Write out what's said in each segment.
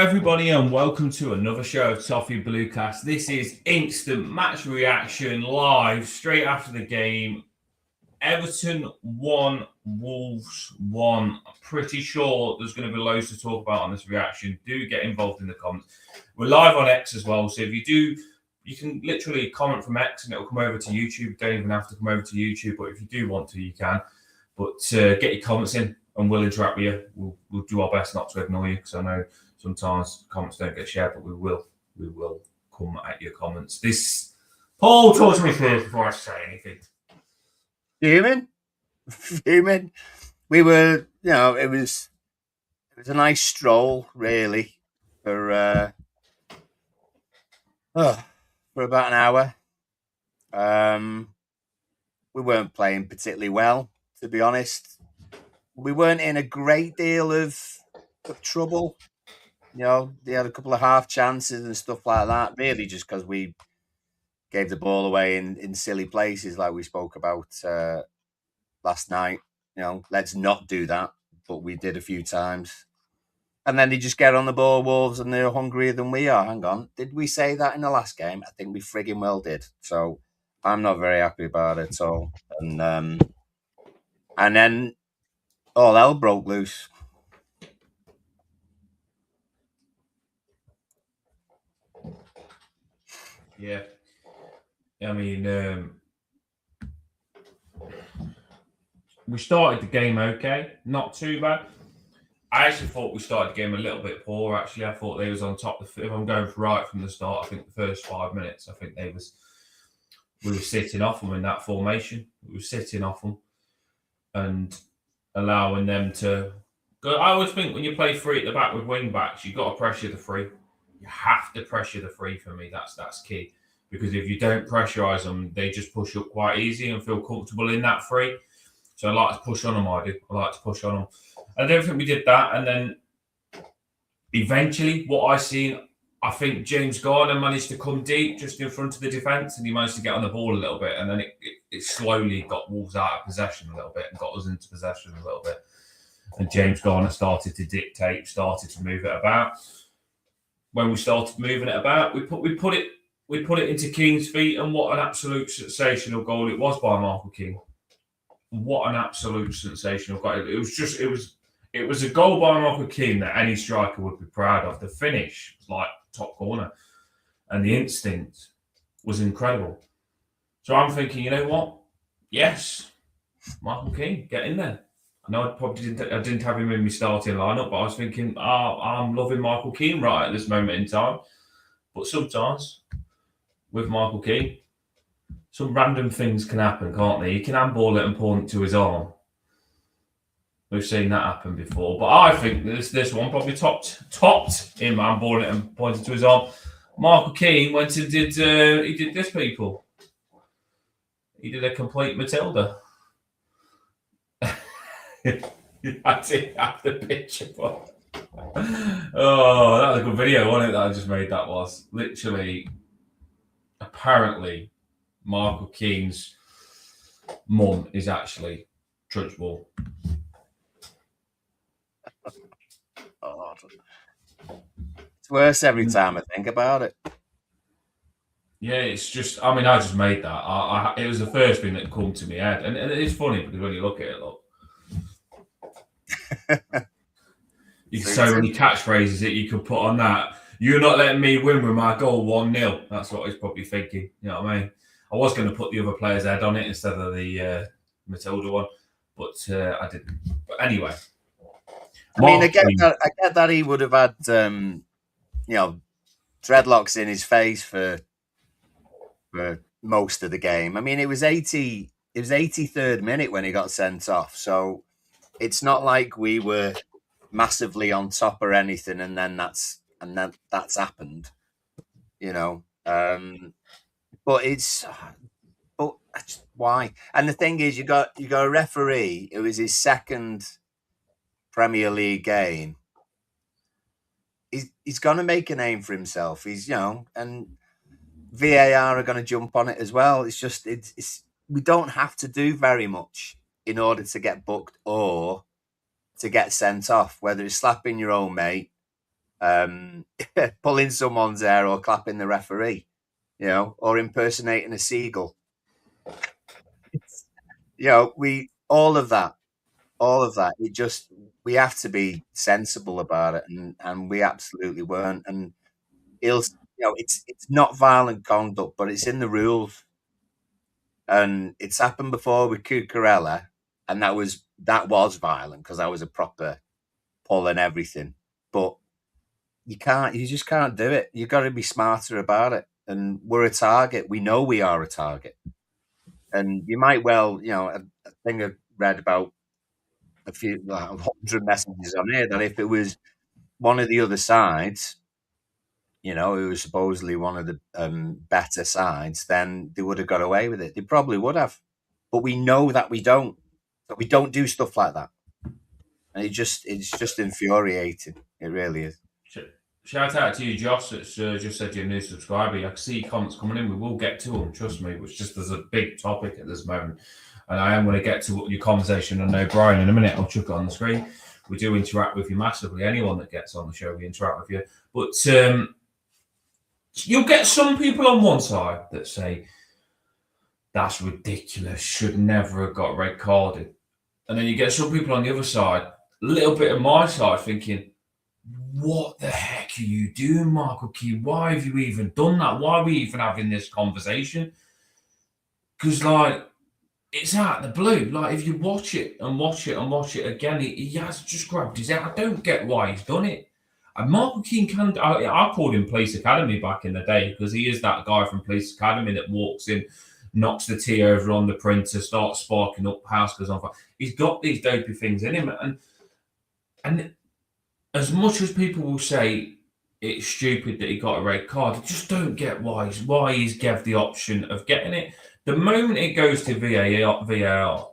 everybody, and welcome to another show of Toffee Bluecast. This is instant match reaction live straight after the game. Everton 1, Wolves 1. Pretty sure there's going to be loads to talk about on this reaction. Do get involved in the comments. We're live on X as well, so if you do, you can literally comment from X and it'll come over to YouTube. Don't even have to come over to YouTube, but if you do want to, you can. But get your comments in and we'll interact with you. We'll do our best not to ignore you, because I know sometimes comments don't get shared, but we will come at your comments. Paul, talk to me first before I say anything. Fuming. We were, it was a nice stroll, really, for about an hour. We weren't playing particularly well, to be honest. We weren't in a great deal of trouble. They had a couple of half chances and stuff like that, really just because we gave the ball away in silly places like we spoke about last night. Let's not do that, but we did a few times. And then they just get on the ball, Wolves, and they're hungrier than we are. Hang on. Did we say that in the last game? I think we frigging well did. So I'm not very happy about it at all. And then all hell broke loose. Yeah. I mean, we started the game okay. Not too bad. I actually thought we started the game a little bit poor, actually. I thought they was on top. If I'm going right from the start, I think the first 5 minutes, I think we were sitting off them in that formation. We were sitting off them and allowing them to go. I always think when you play three at the back with wing backs, you've got to pressure the free. You have to pressure the free for me. That's key. Because if you don't pressurise them, they just push up quite easy and feel comfortable in that free. So I like to push on them, I like to push on them. I don't think we did that. And then eventually, what I seen, I think James Garner managed to come deep just in front of the defence, and he managed to get on the ball a little bit. And then it slowly got Wolves out of possession a little bit and got us into possession a little bit. And James Garner started to dictate, started to move it about. When we started moving it about, we put it into Keane's feet, and what an absolute sensational goal it was by Michael Keane. What an absolute sensational goal! It was a goal by Michael Keane that any striker would be proud of. The finish was like top corner, and the instinct was incredible. So I'm thinking, you know what? Yes, Michael Keane, get in there. I know I didn't have him in my starting lineup, but I was thinking, I'm loving Michael Keane right at this moment in time. But sometimes with Michael Keane, some random things can happen, can't they? He can handball it and point to his arm. We've seen that happen before, but I think this one probably topped him handballing it and pointing to his arm. Michael Keane went and did this, people. He did a complete Matilda. I didn't have the picture, but oh, that was a good video, wasn't it? That I just made. That was literally, apparently, Michael Keane's mum is actually Trunchbull. Oh, it's worse every time I think about it. Yeah, it's just, I just made that. It was the first thing that come to me head. And it's funny because when you look at it, look. You can so many catchphrases that you could put on that. You're not letting me win with my goal 1-0. That's what he's probably thinking. You know what I mean? I was going to put the other player's head on it instead of the Matilda one, but I didn't. But anyway. I get that he would have had, dreadlocks in his face for most of the game. It was 83rd minute when he got sent off. So it's not like we were massively on top or anything, and then that's happened, But why? And the thing is, you got a referee. It was his second Premier League game. He's going to make a name for himself. He's and VAR are going to jump on it as well. It's just we don't have to do very much in order to get booked or to get sent off. Whether it's slapping your own mate pulling someone's hair or clapping the referee, or impersonating a seagull. All of that. We have to be sensible about it, and we absolutely weren't. And it's not violent conduct, but it's in the rules, and it's happened before with Cucurella, and that was violent because that was a proper pull and everything. But you just can't do it. You've got to be smarter about it. And we're a target. We know we are a target. And you might well, I think I've read about a few, 100 messages on here that if it was one of the other sides, it was supposedly one of the better sides, then they would have got away with it. They probably would have. But we know that we don't. So we don't do stuff like that. And it's just infuriating. It really is. Shout out to you, Josh, that's just said you're a new subscriber. I can see comments coming in. We will get to them, trust me. It's just there's a big topic at this moment. And I am going to get to your conversation on O'Brien in a minute. I'll chuck it on the screen. We do interact with you massively. Anyone that gets on the show, we interact with you. But you'll get some people on one side that say, that's ridiculous, should never have got red carded. And then you get some people on the other side, a little bit of my side, thinking, what the heck are you doing, Michael Keane? Why have you even done that? Why are we even having this conversation? Because, it's out of the blue. If you watch it and watch it and watch it again, he has just grabbed his head. I don't get why he's done it. And Michael Keane I called him Police Academy back in the day because he is that guy from Police Academy that walks in, knocks the tea over on the printer, starts sparking up, house goes on fire. He's got these dopey things in him. And as much as people will say it's stupid that he got a red card, I just don't get why he's gave the option of getting it. The moment it goes to VAR,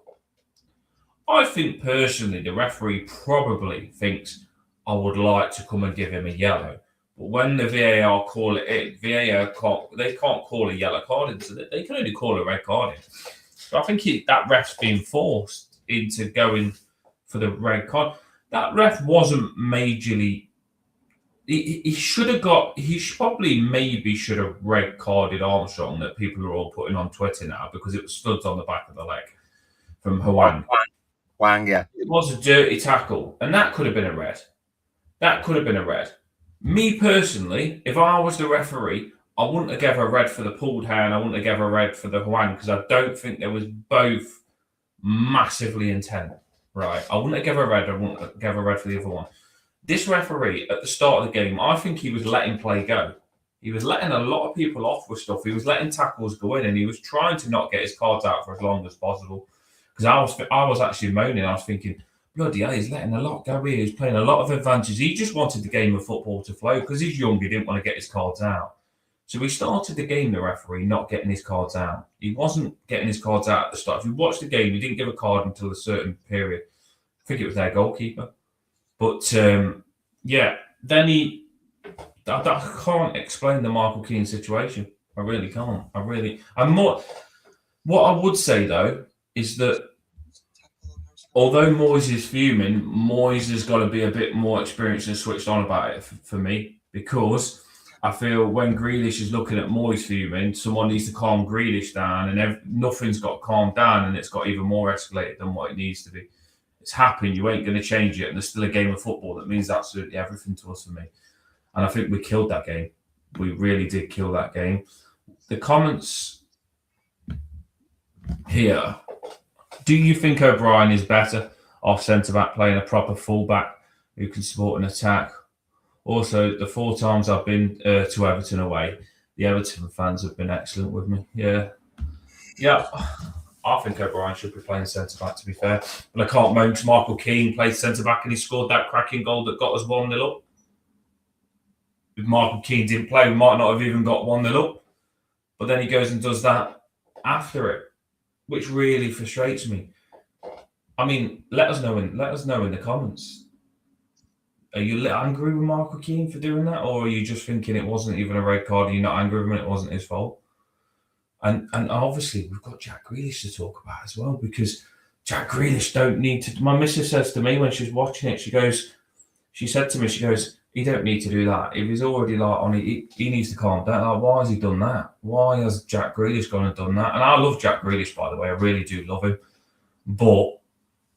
I think personally the referee probably thinks I would like to come and give him a yellow. But when the VAR call it in, they can't call a yellow card in, so they can only call a red card in. So I think that ref's being forced into going for the red card. That ref wasn't majorly. He should have got. Maybe should have red carded Armstrong that people are all putting on Twitter now because it was studs on the back of the leg from Hwang. Hwang, yeah. It was a dirty tackle, and that could have been a red. Me personally, if I was the referee, I wouldn't have given a red for the pulled hand. I wouldn't have given a red for the Hwang because I don't think there was both massively intent. Right, I wouldn't have given a red. I wouldn't have given a red for the other one. This referee, at the start of the game, I think he was letting play go. He was letting a lot of people off with stuff. He was letting tackles go in, and he was trying to not get his cards out for as long as possible. Because I was actually moaning. I was thinking, bloody hell, he's letting a lot go here. He's playing a lot of advantages. He just wanted the game of football to flow because he's young. He didn't want to get his cards out. So he started the game, the referee, not getting his cards out. He wasn't getting his cards out at the start. If you watch the game, he didn't give a card until a certain period. I think it was their goalkeeper. But, then I can't explain the Michael Keane situation. I really can't. What I would say, though, is that although Moyes is fuming, Moyes has got to be a bit more experienced and switched on about it for me, because I feel when Grealish is looking at Moyes fuming, someone needs to calm Grealish down, and nothing's got calmed down, and it's got even more escalated than what it needs to be. It's happened. You ain't going to change it, and there's still a game of football that means absolutely everything to us for me. And I think we killed that game. We really did kill that game. The comments here. Do you think O'Brien is better off centre-back playing a proper full-back who can support an attack? Also, the 4 times I've been to Everton away, the Everton fans have been excellent with me. Yeah. I think O'Brien should be playing centre-back, to be fair. But I can't moan to Michael Keane played centre-back and he scored that cracking goal that got us 1-0 up. If Michael Keane didn't play, we might not have even got 1-0 up. But then he goes and does that after it, which really frustrates me. I mean, let us know in the comments. Are you angry with Michael Keane for doing that, or are you just thinking it wasn't even a red card and you're not angry with him and it wasn't his fault? And obviously we've got Jack Grealish to talk about as well, because Jack Grealish don't need to. My missus says to me when she's watching it, she said to me, He don't need to do that. If he's already like on it, he needs to calm down. Like, why has he done that? Why has Jack Grealish gone and done that? And I love Jack Grealish, by the way. I really do love him. But,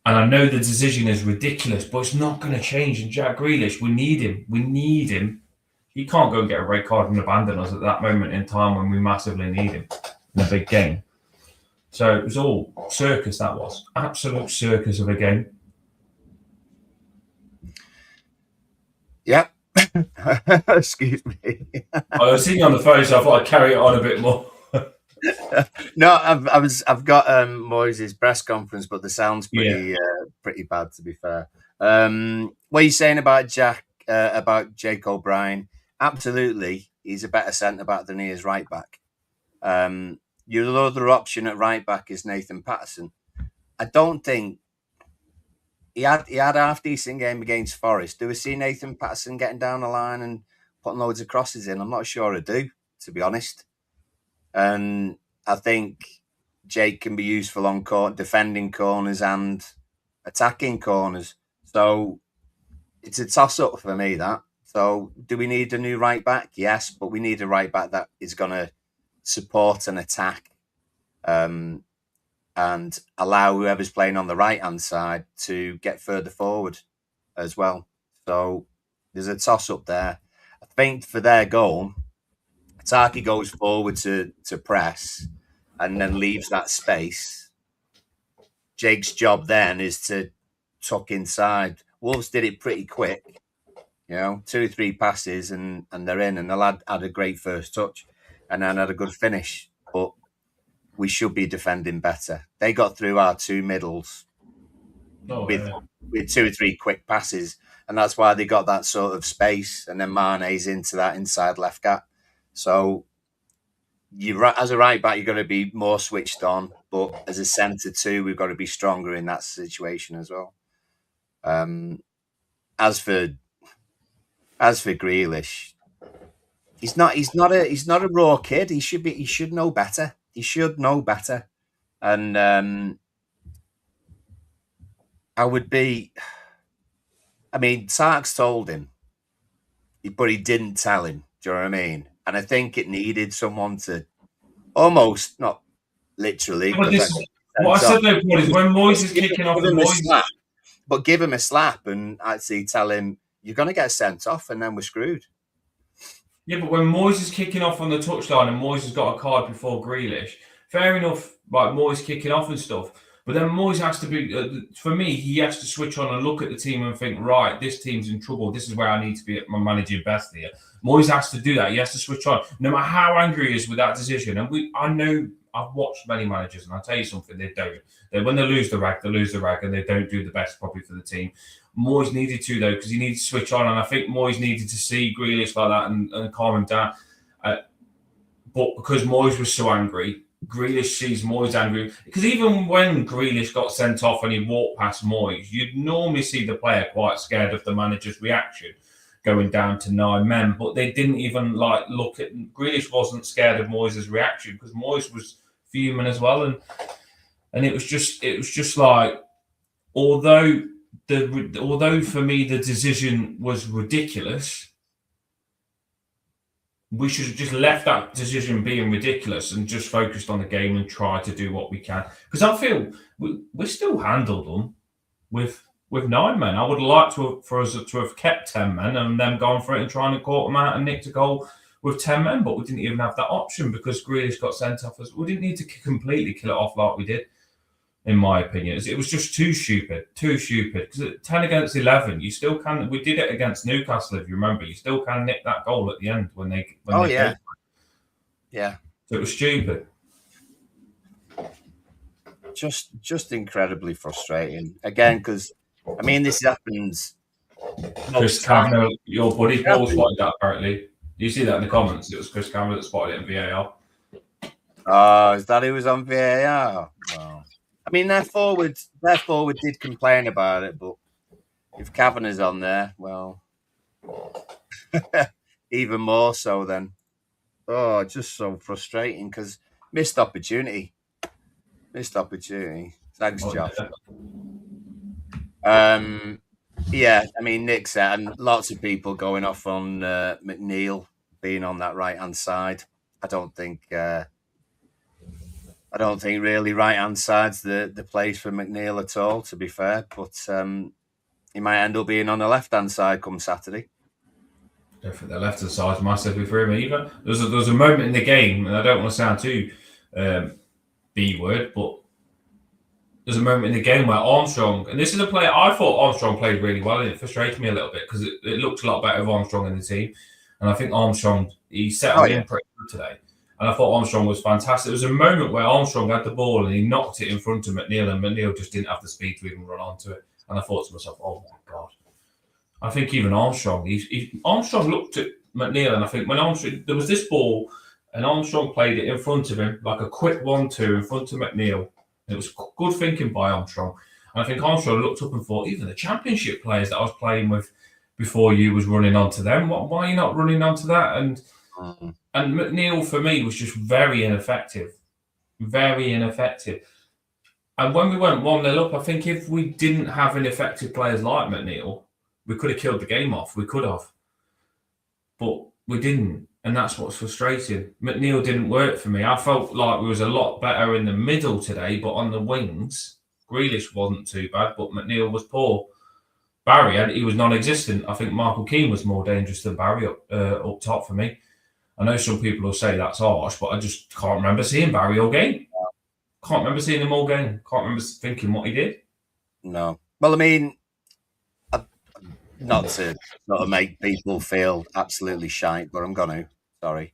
and I know the decision is ridiculous, but it's not going to change. And Jack Grealish, we need him. We need him. He can't go and get a red card and abandon us at that moment in time when we massively need him in a big game. So it was all circus, that was. Absolute circus of a game. Yep. Excuse me. I was sitting on the phone, so I thought I'd carry it on a bit more. No, I've got Moyes' press conference, but the sound's pretty bad, to be fair. What are you saying about Jake O'Brien? Absolutely, he's a better centre back than he is right back. Your other option at right back is Nathan Patterson. I don't think he had a half decent game against Forest. Do we see Nathan Patterson getting down the line and putting loads of crosses in? I'm not sure I do, to be honest. And I think Jake can be useful on defending corners and attacking corners. So it's a toss-up for me, that. So do we need a new right back? Yes, but we need a right back that is going to support an attack and allow whoever's playing on the right-hand side to get further forward as well. So there's a toss-up there. I think for their goal, Taki goes forward to press and then leaves that space. Jake's job then is to tuck inside. Wolves did it pretty quick, 2 or 3 passes and they're in. And the lad had a great first touch and then had a good finish. But we should be defending better. They got through our 2 middles with 2 or 3 quick passes. And that's why they got that sort of space. And then Mane's into that inside left gap. So as a right back, you've got to be more switched on. But as a centre too, we've got to be stronger in that situation as well. As for Grealish, he's not a raw kid. He should know better. He should know better. And Sark's told him, but he didn't tell him. Do you know what I mean? And I think it needed someone to almost, not literally. What I said though, Paul, is when Moyes is kicking off, give him a slap and actually tell him you're going to get sent off, and then we're screwed. Yeah, but when Moyes is kicking off on the touchline and Moyes has got a card before Grealish, fair enough, like Moyes kicking off and stuff. But then Moyes has to be, for me, he has to switch on and look at the team and think, right, this team's in trouble. This is where I need to be at my managing best here. Moyes has to do that. He has to switch on, no matter how angry he is with that decision. And I know I've watched many managers, and I'll tell you something, they don't. When they lose the rag, and they don't do the best probably for the team. Moyes needed to, though, because he needed to switch on, and I think Moyes needed to see Grealish like that and calm him down. But because Moyes was so angry, Grealish sees Moyes angry. Because even when Grealish got sent off and he walked past Moyes, you'd normally see the player quite scared of the manager's reaction, going down to 9 men. But they didn't even look at Grealish. Wasn't scared of Moyes' reaction because Moyes was fuming as well, and it was just like, although for me the decision was ridiculous, we should have just left that decision being ridiculous and just focused on the game and tried to do what we can. Because I feel we still handled them with 9 men. I would like for us to have kept 10 men and then gone for it and trying to caught them out and nicked a goal with 10 men, but we didn't even have that option because Grealish got sent off. We didn't need to completely kill it off like we did, in my opinion. It was just too stupid. Because at 10 against 11, you still can. We did it against Newcastle, if you remember. You still can nick that goal at the end when they. Yeah. So it was stupid. Just incredibly frustrating. Again, because this happens. Chris Kavanagh, your buddy Paul spotted that apparently. Do you see that in the comments? It was Chris Kavanagh that spotted it in VAR. Oh, is that who was on VAR? Well, their forward did complain about it, but if Kavanagh's on there, well, even more so then. Oh, just so frustrating because missed opportunity. Thanks, Josh. Yeah, I mean, Nick said, and lots of people going off on McNeil being on that right hand side. I don't think really right hand side's the place for McNeil at all. To be fair, but he might end up being on the left hand side come Saturday. I don't think the left hand side's massively for him either. There's a moment in the game, and I don't want to sound too B word, but there's a moment in the game where Armstrong, and this is a player I thought Armstrong played really well, and it frustrated me a little bit because it looked a lot better with Armstrong in the team. And I think Armstrong, he settled in pretty good today. And I thought Armstrong was fantastic. There was a moment where Armstrong had the ball and he knocked it in front of McNeil, and McNeil just didn't have the speed to even run onto it. And I thought to myself, oh my God. I think even Armstrong, Armstrong looked at McNeil, and I think when Armstrong, there was this ball, and Armstrong played it in front of him, like a quick 1-2 in front of McNeil. It was good thinking by Armstrong. And I think Armstrong looked up and thought, even the championship players that I was playing with before you was running onto them. Why are you not running onto that? And McNeil, for me, was just very ineffective. Very ineffective. And when we went 1-0 up, I think if we didn't have ineffective players like McNeil, we could have killed the game off. We could have. But we didn't. And that's what's frustrating. McNeil didn't work for me. I felt like we was a lot better in the middle today, but on the wings, Grealish wasn't too bad, but McNeil was poor. Barry, he was non-existent. I think Michael Keane was more dangerous than Barry up top for me. I know some people will say that's harsh, but I just can't remember seeing Barry all game. Can't remember seeing him all game. Can't remember thinking what he did. No. Well, I mean, not to make people feel absolutely shite, but I'm gonna. Sorry.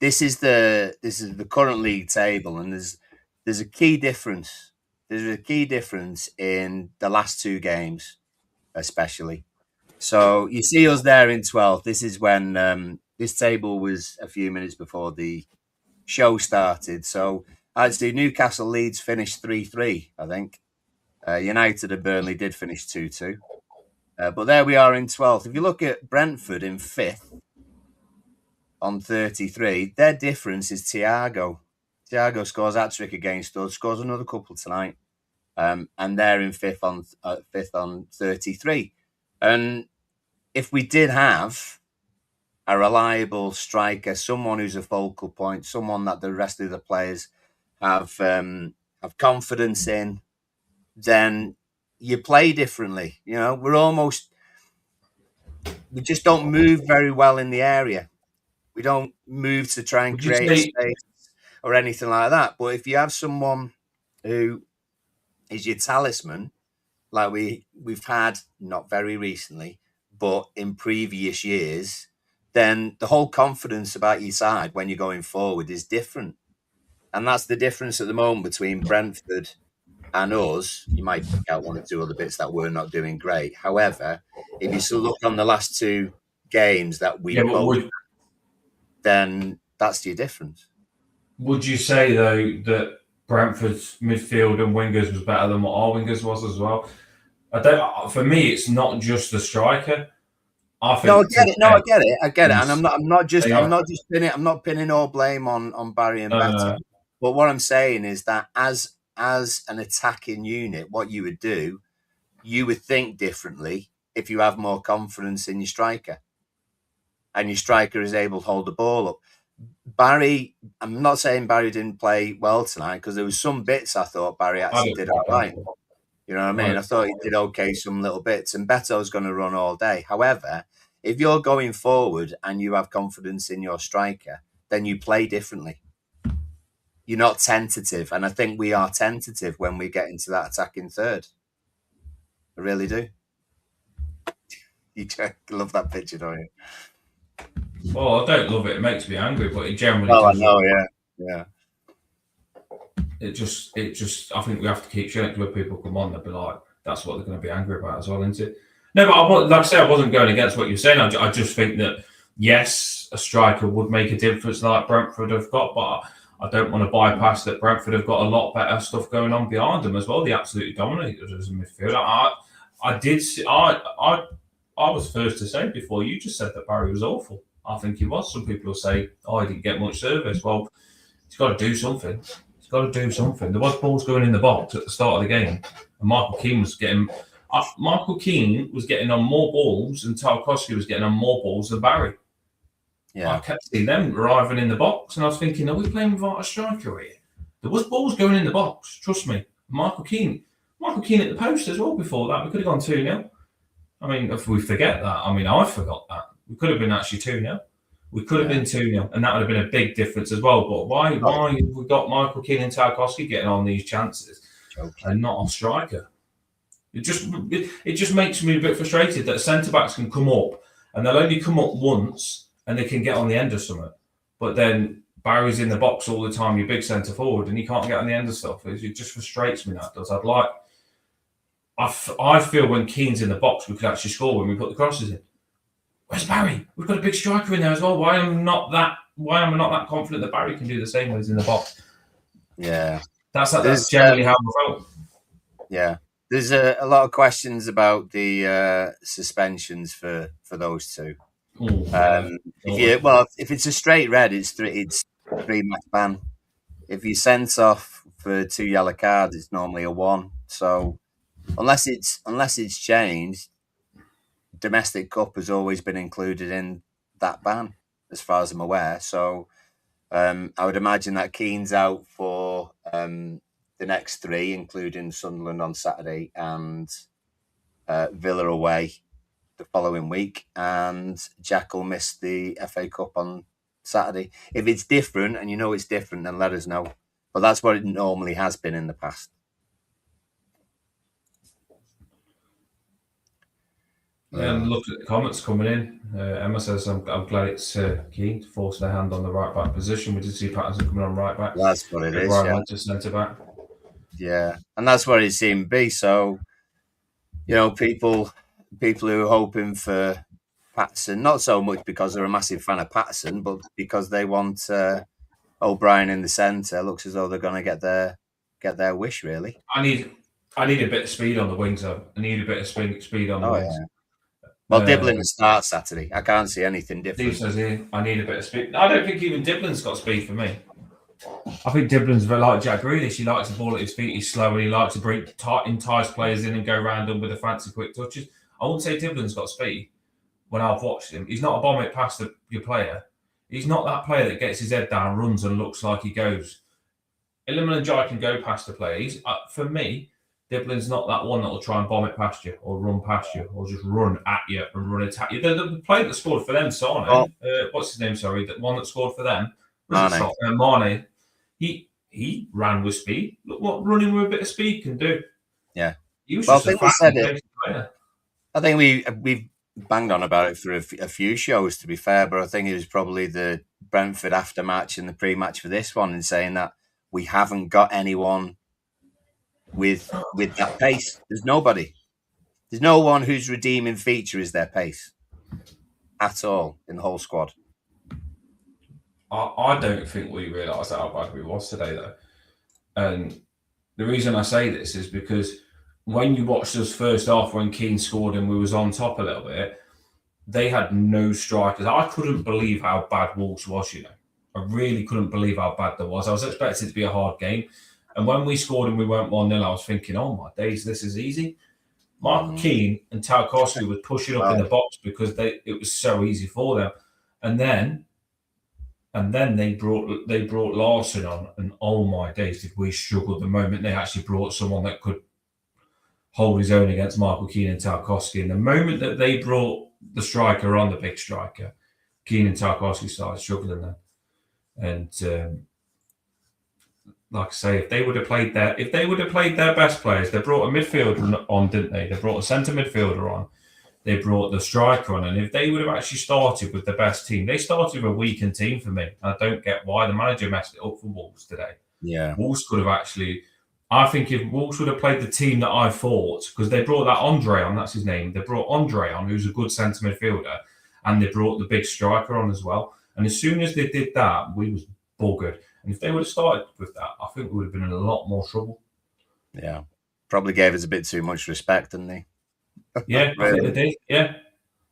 This is the current league table, and there's a key difference. There's a key difference in the last two games, especially. So you see us there in 12th. This is when this table was a few minutes before the show started. So actually, Newcastle Leeds finished 3-3, I think. United and Burnley did finish 2-2. But there we are in 12th. If you look at Brentford in 5th on 33, their difference is Thiago. Thiago scores hat-trick against us, scores another couple tonight. And they're in 5th on 33. And if we did have a reliable striker, someone who's a focal point, someone that the rest of the players have confidence in, then you play differently. You know, we just don't move very well in the area. We don't move to try and create a space or anything like that. But if you have someone who is your talisman, like we've had, not very recently, but in previous years, then the whole confidence about your side when you're going forward is different. And that's the difference at the moment between Brentford and us. You might pick out one or two other bits that we're not doing great. However, if you still look on the last two games that we both, then that's your difference. Would you say, though, that Brentford's midfield and wingers was better than what our wingers was as well? For me, it's not just the striker. I get it. And I'm not pinning all blame on Barry and Better. But what I'm saying is that as an attacking unit, what you would do, you would think differently if you have more confidence in your striker, and your striker is able to hold the ball up. Barry, I'm not saying Barry didn't play well tonight, because there was some bits I thought Barry actually did all right. You know what I mean? I thought he did okay some little bits, and Beto's going to run all day. However, if you're going forward and you have confidence in your striker, then you play differently. You're not tentative, and I think we are tentative when we get into that attacking third. I really do. You love that picture, don't you? Well, I don't love it. It makes me angry, but it generally does. I know, yeah. It just. I think we have to keep showing it when people come on. They'll be like, that's what they're going to be angry about as well, isn't it? No, but like I say, I wasn't going against what you're saying. I just think that, yes, a striker would make a difference like Brentford have got, but I don't want to bypass that Brentford have got a lot better stuff going on behind them as well. They absolutely dominated as a midfield. I was first to say before you just said that Barry was awful. I think he was. Some people will say, he didn't get much service. Well, he's got to do something. There was balls going in the box at the start of the game, and Michael Keane was getting. Michael Keane was getting on more balls and Tarkowski was getting on more balls than Barry. Yeah. I kept seeing them arriving in the box, and I was thinking, are we playing without a striker here? There was balls going in the box, trust me. Michael Keane at the post as well before that. We could have gone 2-0. I mean, if we forget that, I mean, I forgot that. We could have been actually 2-0. We could have been 2-0, and that would have been a big difference as well. But why have we got Michael Keane and Tarkowski getting on these chances and not a striker? It just makes me a bit frustrated that centre-backs can come up, and they'll only come up once, and they can get on the end of something. But then Barry's in the box all the time, your big centre forward, and he can't get on the end of stuff. It just frustrates me, that does. I feel when Keane's in the box, we could actually score when we put the crosses in. Where's Barry? We've got a big striker in there as well. Why am I not that confident that Barry can do the same when he's in the box? Yeah. That's generally how I felt. Yeah. There's a lot of questions about the suspensions for those two. If it's a straight red, it's 3-match ban. If you're sent off for 2 yellow cards, it's normally a 1. So unless it's changed, domestic cup has always been included in that ban, as far as I'm aware. So I would imagine that Keane's out for the next 3, including Sunderland on Saturday and Villa away the following week, and Jack will miss the FA Cup on Saturday. If it's different, and you know it's different, then let us know. But that's what it normally has been in the past. Look at the comments coming in. Emma says, I'm glad it's Keane to force their hand on the right back position. We did see Patterson coming on right back. That's what it is. Right to centre back. Yeah, and that's what it seemed to be. So, people who are hoping for Patterson, not so much because they're a massive fan of Patterson, but because they want O'Brien in the centre. Looks as though they're going to get their wish, really. I need a bit of speed on the wings, though. I need a bit of speed on the wings. Yeah. Well, Diblin will start Saturday. I can't see anything different. Steve says here, I need a bit of speed. I don't think even Diblin's got speed for me. I think Diblin's very like Jack Grealish. He likes the ball at his feet. He's slow, and he likes to entice players in and go around them with the fancy quick touches. I wouldn't say Diblin's got speed when I've watched him. He's not a bomb it past your player. He's not that player that gets his head down, runs, and looks like he goes. Iliman Ndiaye can go past the player. For me, Diblin's not that one that will try and bomb it past you or run past you or just run at you and run attack you. The player that scored for them, Sane, what's his name? Sorry, the one that scored for them, Mane. He ran with speed. Look what running with a bit of speed can do. Yeah, he was just a fast player. I think we've banged on about it for a few shows, to be fair, but I think it was probably the Brentford aftermatch and the pre-match for this one, in saying that we haven't got anyone with that pace. There's nobody. There's no one whose redeeming feature is their pace at all in the whole squad. I don't think we realised how bad we was today, though. And the reason I say this is because when you watched us first off, when Keane scored and we was on top a little bit, they had no strikers. I couldn't believe how bad Wolves was, I really couldn't believe how bad there was. I was expecting it to be a hard game. And when we scored and we went 1-0, I was thinking, oh my days, this is easy. Michael Keane and Tarkowski were pushing up in the box because it was so easy for them. And then they brought Larson on, and oh my days, did we struggle the moment they actually brought someone that could hold his own against Michael Keane and Tarkowski. And the moment that they brought the striker on, the big striker, Keane and Tarkowski started struggling then. And like I say, if they would have played their best players, they brought a midfielder on, didn't they? They brought a centre midfielder on. They brought the striker on, and if they would have actually started with the best team, they started with a weakened team for me. I don't get why the manager messed it up for Wolves today. Yeah, Wolves could have actually. I think if Wolves would have played the team that I thought, because they brought that Andre on, that's his name. They brought Andre on, who's a good centre midfielder, and they brought the big striker on as well. And as soon as they did that, we was buggered. And if they would have started with that, I think we would have been in a lot more trouble. Yeah, probably gave us a bit too much respect, didn't they? Yeah, really? I think they did. Yeah,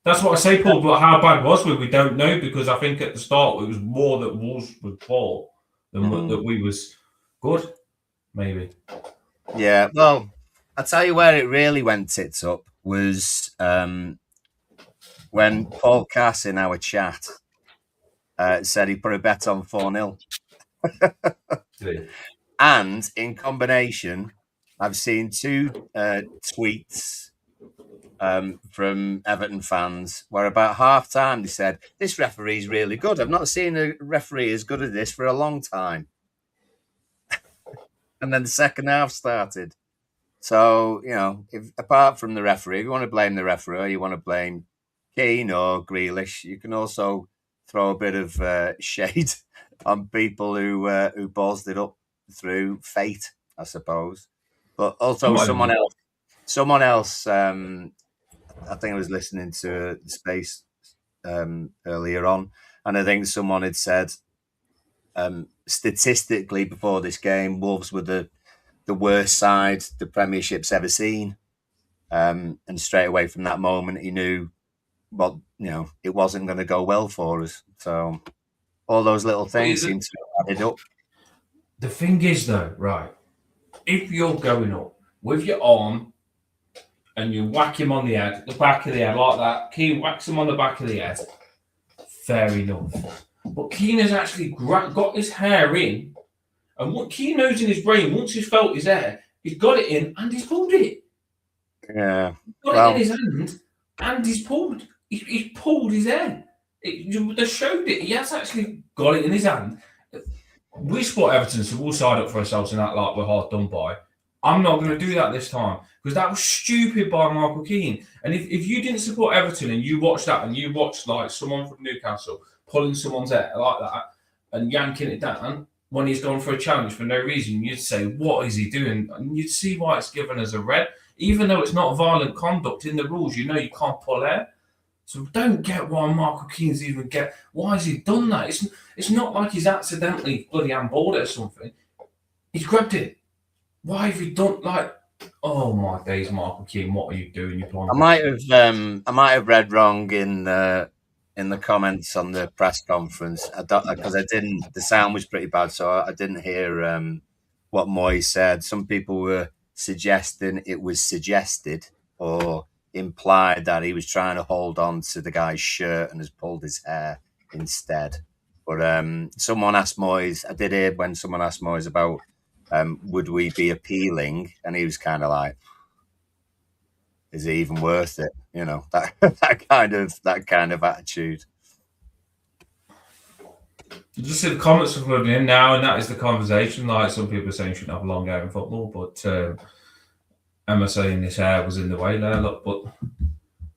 that's what I say, Paul. But how bad was we? We don't know, because I think at the start it was more that Wolves was poor than that we was good. Maybe. Yeah. Well, I'll tell you where it really went tits up was when Paul Cass in our chat said he put a bet on 4-0. And in combination, I've seen two tweets from Everton fans where about half time they said, "This referee's really good. I've not seen a referee as good as this for a long time." And then the second half started. So, if apart from the referee, if you want to blame the referee, or you want to blame Keane or Grealish, you can also throw a bit of shade on people who ballsed it up through fate, I suppose. But also someone else. I think I was listening to the Space earlier on, and I think someone had said statistically before this game, Wolves were the worst side the Premiership's ever seen. And straight away from that moment, he knew it wasn't going to go well for us. So all those little things seem to have added up. The thing is, though, right, if you're going up with your arm and you whack him on the head, the back of the head, like that, Keane whacks him on the back of the head, fair enough. But Keane has actually got his hair in, and what Keane knows in his brain, once he's felt his hair, he's got it in and he's pulled it. Yeah. He's got it in his hand and he's pulled. He's pulled his hair. They showed it. He has actually got it in his hand. We support Everton, so we'll side up for ourselves and act like we're hard done by. I'm not going to do that this time because that was stupid by Michael Keane. And if you didn't support Everton and you watched that and you watched like someone from Newcastle pulling someone's hair like that and yanking it down when he's gone for a challenge for no reason, you'd say, what is he doing? And you'd see why it's given as a red. Even though it's not violent conduct in the rules, you can't pull hair. So don't get why Michael Keane's even why has he done that? It's not like he's accidentally bloody handballed it or something. He's grabbed it. Why have you done oh my days, Michael Keane, what are you doing? I might have read wrong in the comments on the press conference. Because I didn't. The sound was pretty bad, so I didn't hear what Moyes said. Some people were suggesting it was suggested or implied that he was trying to hold on to the guy's shirt and has pulled his hair instead. But someone asked Moyes. I did hear when someone asked Moyes about would we be appealing, and he was kind of like, "Is it even worth it?" That kind of attitude. You just see the comments are flooding in now, and that is the conversation. Like some people are saying, you shouldn't have long hair in football, but Emma saying this hair was in the way there. Look, but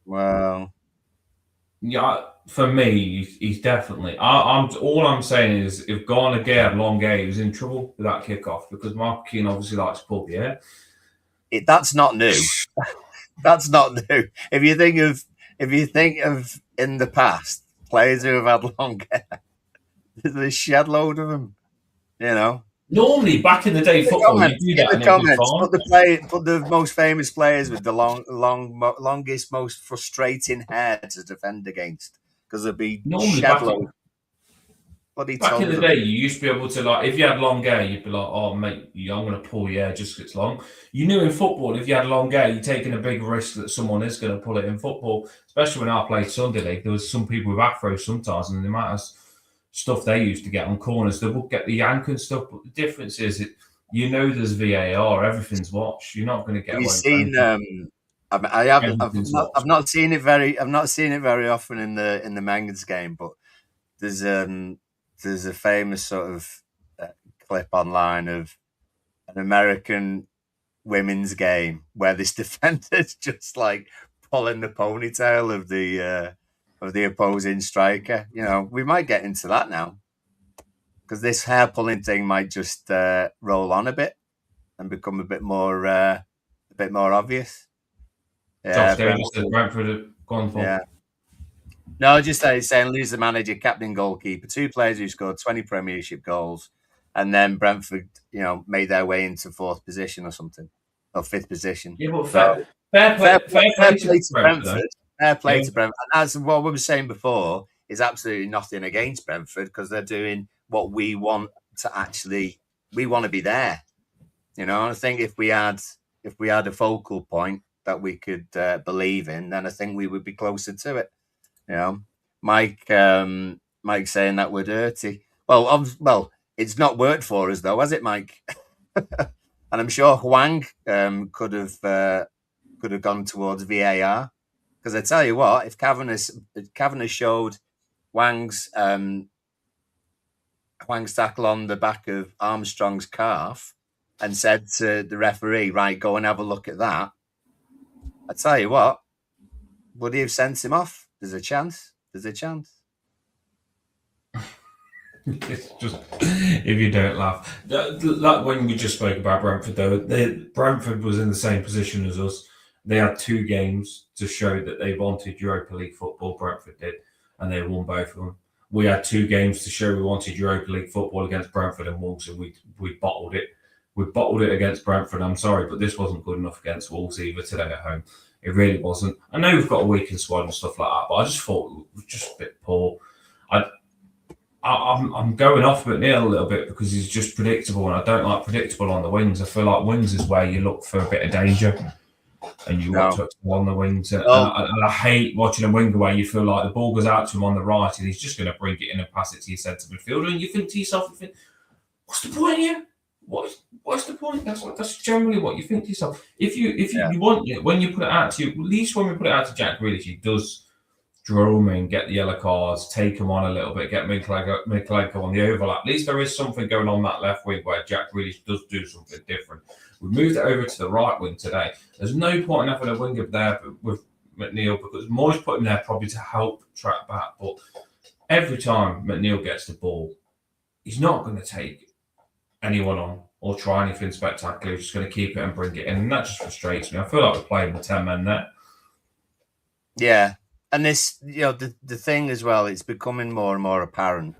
well, yeah, for me, he's definitely. All I'm saying is, if Garner had long hair, he was in trouble with that kickoff because Michael Keane obviously likes to pull the hair. That's not new. That's not new. If you think of in the past players who have had long hair, there's a shed load of them. Normally, back in the day, football, you do that. In the comments, put the most famous players with the longest, most frustrating hair to defend against, because there'd be shed load. Back in the day, you used to be able to, if you had long hair, you'd be like, "Oh, mate, I'm going to pull your hair just because it's long." You knew in football, if you had long hair, you're taking a big risk that someone is going to pull it in football. Especially when I played Sunday League, there was some people with afros sometimes, and the amount of stuff they used to get on corners, they would get the yank and stuff. But the difference is, there's VAR, everything's watched. You're not going to get. Have you seen? I've not seen it very. I've not seen it very often in the Mangans game, but there's a famous sort of clip online of an American women's game where this defender's just like pulling the ponytail of the opposing striker. We might get into that now because this hair pulling thing might just roll on a bit and become a bit more obvious. Yeah, Brentford gone for. Yeah. No, just saying lose the manager, captain, goalkeeper, two players who scored 20 Premiership goals, and then Brentford, made their way into fourth position or something, or fifth position. Yeah, but fair play to Brentford. Fair play to Brentford. And as what we were saying before, is absolutely nothing against Brentford because they're doing what we want to we want to be there. I think if we had if we had a focal point that we could believe in, then I think we would be closer to it. You know, Mike, Mike saying that we're dirty. Well, it's not worked for us though, has it, Mike? And I'm sure Huang could have gone towards VAR, because I tell you what, if Kavanagh showed Wang's tackle on the back of Armstrong's calf and said to the referee, right, go and have a look at that, I tell you what, would he have sent him off? There's a chance. There's a chance. It's just, if you don't laugh. Like when we just spoke about Brentford, though, Brentford was in the same position as us. They had 2 games to show that they wanted Europa League football, Brentford did, and they won both of them. We had 2 games to show we wanted Europa League football against Brentford and Wolves, and we bottled it. We bottled it against Brentford, I'm sorry, but this wasn't good enough against Wolves either today at home. It really wasn't. I know we've got a weakened squad and stuff like that, but I just thought we were just a bit poor. I'm going off McNeil a little bit because he's just predictable, and I don't like predictable on the wings. I feel like wings is where you look for a bit of danger, and you want to excel on the wings. And I hate watching a winger where you feel like the ball goes out to him on the right, and he's just going to bring it in and pass it to your centre midfielder, and you think to yourself, "What's the point here? What's the point?" That's generally what you think to yourself. If you want it, when you put it out to you, at least when we put it out to Jack Grealish, he does draw him in, get the yellow cards, take him on a little bit, get Mikel on the overlap. At least there is something going on that left wing where Jack Grealish does do something different. We moved it over to the right wing today. There's no point in having a winger there with McNeil, because Moyes put him there probably to help track back. But every time McNeil gets the ball, he's not going to take anyone on or try anything spectacular. He's just going to keep it and bring it in. And that just frustrates me. I feel like we're playing with 10 men there. Yeah. And this, the thing as well, it's becoming more and more apparent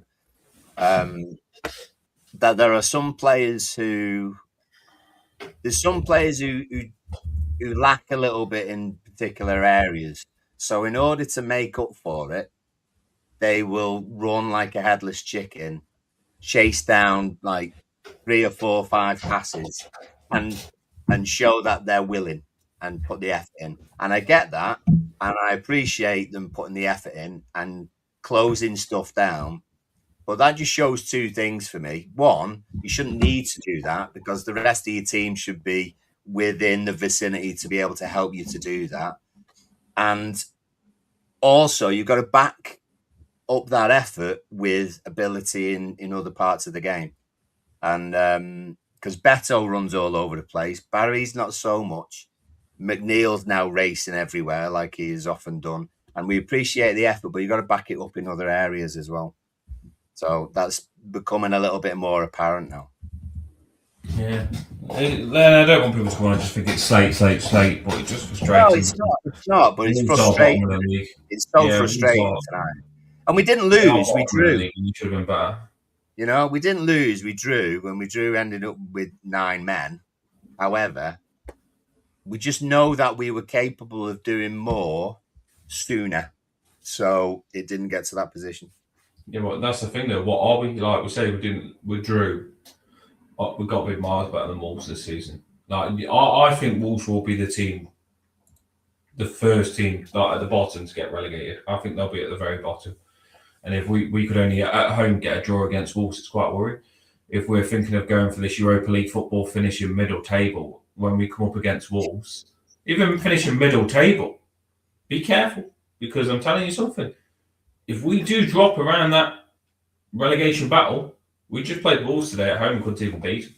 that there are some players who lack a little bit in particular areas. So in order to make up for it, they will run like a headless chicken, chase down like 3 or 4 or 5 passes, and show that they're willing and put the effort in. And I get that. And I appreciate them putting the effort in and closing stuff down. But that just shows 2 things for me. One, you shouldn't need to do that, because the rest of your team should be within the vicinity to be able to help you to do that. And also, you've got to back up that effort with ability in other parts of the game. And because Beto runs all over the place, Barry's not so much. McNeil's now racing everywhere like he has often done, and we appreciate the effort, but you've got to back it up in other areas as well. So that's becoming a little bit more apparent now. Yeah, I don't want people to want to just think it's slate, but it's just frustrating. No, it's not, but it's frustrating. It's so frustrating tonight. And we didn't lose, we drew. You should have been better. We didn't lose, we drew. When we drew, ended up with 9 men. However, we just know that we were capable of doing more sooner. So it didn't get to that position. Yeah, well, that's the thing though. What are we? Like we say, we drew. We got big miles better than Wolves this season. Like I think Wolves will be the first team at the bottom to get relegated. I think they'll be at the very bottom. And if we could only at home get a draw against Wolves, it's quite worrying. If we're thinking of going for this Europa League football, finishing middle table, when we come up against Wolves, even finishing middle table, be careful, because I'm telling you something. If we do drop around that relegation battle, we just played Wolves today at home and couldn't even beat them.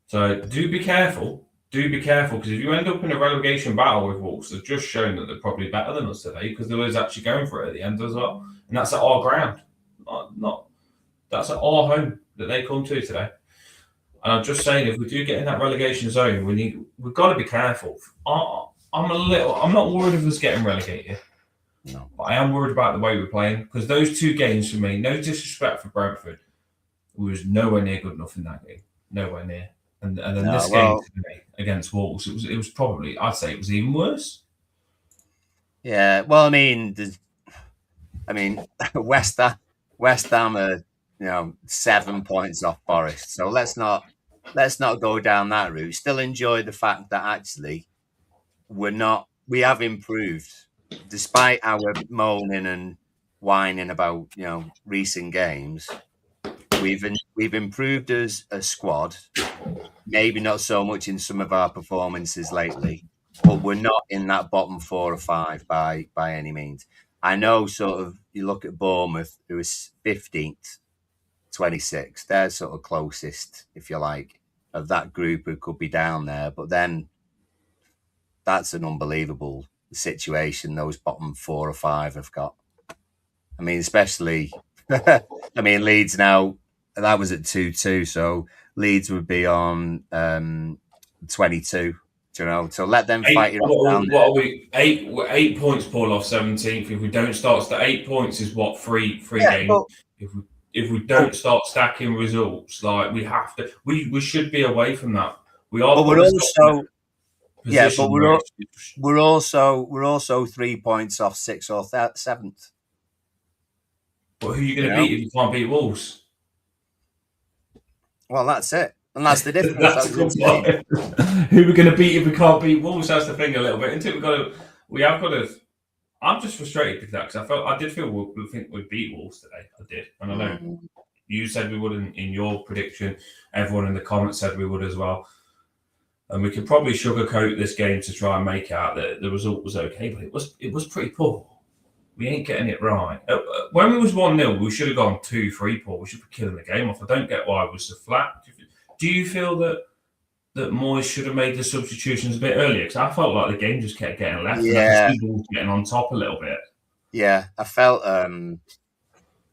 So do be careful. Do be careful, because if you end up in a relegation battle with Wolves, they've just shown that they're probably better than us today, because they was actually going for it at the end as well. And that's at our ground. That's at our home that they come to today. And I'm just saying, if we do get in that relegation zone, we've got to be careful. I'm not worried of us getting relegated. No. But I am worried about the way we're playing, because those 2 games for me, no disrespect for Brentford, we was nowhere near good enough in that game. Nowhere near. And then this game today against Wolves, it was probably, I'd say it was even worse. Yeah, well, I mean, West Ham are 7 points off Forest, so let's not let's not go down that route. Still enjoy the fact that actually we have improved despite our moaning and whining about recent games. We've improved as a squad. Maybe not so much in some of our performances lately, but we're not in that bottom 4 or 5 by any means. I know, sort of, you look at Bournemouth, who is 15th, 26. They're sort of closest, if you like, of that group who could be down there. But then that's an unbelievable situation those bottom 4 or 5 have got. I mean, especially, I mean, Leeds now, that was at 2-2, so Leeds would be on 22, so let them fight Eight. it off down What are we? 8 points, Paul, off 17th. If we don't start, the 8 points is what, three there. Yeah, games. If we don't start stacking results, like we have to, we should be away from that. We are. but we're also, yeah, but where we're also 3 points off 6th or 7th. But who are you going to beat if you can't beat Wolves? Well, that's it, and that's the difference. That's a good point. Who are we going to beat if we can't beat Wolves? That's the thing a little bit. Until we have got to. I'm just frustrated with that because I did feel we think we'd beat Wolves today. I did, and I know you said we wouldn't in your prediction. Everyone in the comments said we would as well. And we could probably sugarcoat this game to try and make out that the result was okay, but it was pretty poor. We ain't getting it right. When we was 1-0, we should have gone 2-3, Paul. We should be killing the game off. I don't get why it was so flat. Do you feel that Moyes should have made the substitutions a bit earlier? Because I felt like the game just kept getting left. Yeah. And people was getting on top a little bit. Yeah, I felt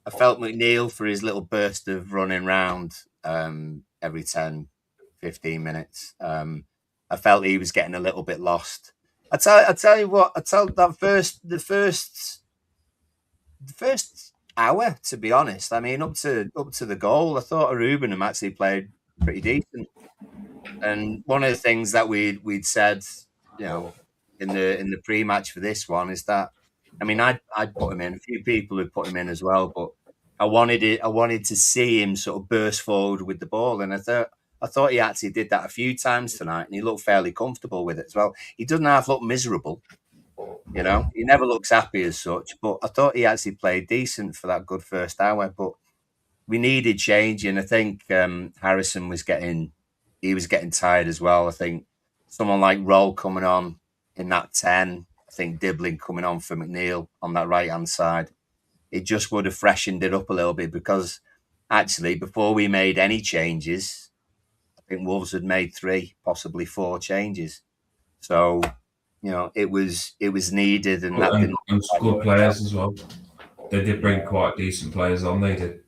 McNeil for his little burst of running round every 10, 15 minutes. I felt he was getting a little bit lost. I tell you what, the first hour, to be honest. I mean, up to the goal, I thought Ruben actually played pretty decent. And one of the things that we'd said, in the pre-match for this one is that, I mean, I'd put him in. A few people had put him in as well, but I wanted to see him sort of burst forward with the ball, and I thought he actually did that a few times tonight, and he looked fairly comfortable with it as well. He doesn't half look miserable. He never looks happy as such, but I thought he actually played decent for that good first hour. But we needed change, and I think Harrison was getting tired as well. I think someone like Roll coming on in that 10, I think Dibbling coming on for McNeil on that right-hand side, it just would have freshened it up a little bit, because actually before we made any changes, I think Wolves had made 3, possibly 4 changes. So it was needed, and good players as well. They did bring quite decent players on. They did.